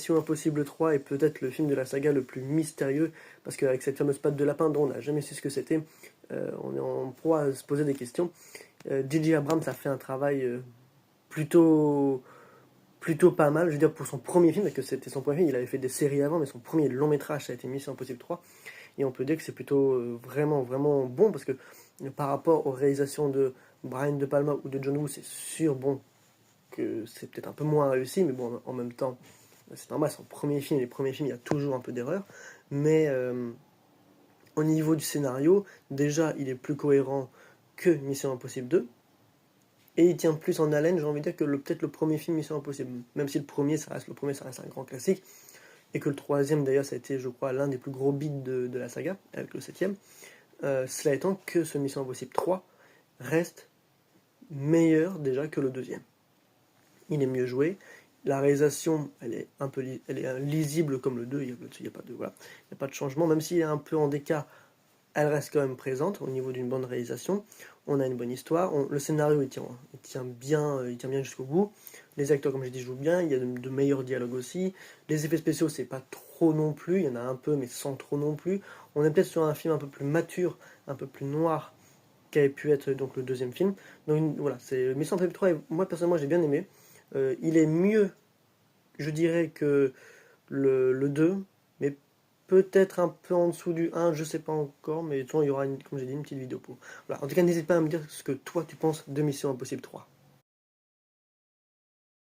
Mission Impossible 3 est peut-être le film de la saga le plus mystérieux, parce qu'avec cette fameuse patte de lapin dont on n'a jamais su ce que c'était, on est en proie à se poser des questions. J.J. Abrams a fait un travail plutôt, plutôt pas mal, je veux dire pour son premier film, parce que c'était son premier film, il avait fait des séries avant, mais son premier long métrage ça a été Mission Impossible 3, et on peut dire que c'est plutôt vraiment, vraiment bon, parce que par rapport aux réalisations de Brian De Palma ou de John Woo, c'est sûr, bon, que c'est peut-être un peu moins réussi, mais bon, en même temps, c'est normal, c'est son premier film, les premiers films, il y a toujours un peu d'erreur, mais au niveau du scénario, déjà, il est plus cohérent que Mission Impossible 2, et il tient plus en haleine, j'ai envie de dire, que peut-être le premier film Mission Impossible, même si le premier, ça reste un grand classique, et que le troisième, d'ailleurs, ça a été, je crois, l'un des plus gros beats de la saga, avec le septième, cela étant que ce Mission Impossible 3 reste meilleur déjà que le deuxième. Il est mieux joué. La réalisation, elle est lisible comme le 2, il n'y a, pas de, voilà, il y a pas de changement. Même s'il est un peu en décart, elle reste quand même présente au niveau d'une bonne réalisation. On a une bonne histoire. Le scénario, il tient bien jusqu'au bout. Les acteurs, comme j'ai dit, jouent bien. Il y a de meilleurs dialogues aussi. Les effets spéciaux, c'est pas trop non plus. Il y en a un peu, mais sans trop non plus. On est peut-être sur un film un peu plus mature, un peu plus noir qu'avait pu être donc le deuxième film. Donc voilà, c'est Mission Impossible 3. Moi personnellement, j'ai bien aimé. Il est mieux, je dirais, que le 2, mais peut-être un peu en dessous du 1, je sais pas encore, mais de toute façon, il y aura, comme j'ai dit, une petite vidéo pour. Voilà. En tout cas, n'hésite pas à me dire ce que toi tu penses de Mission Impossible 3.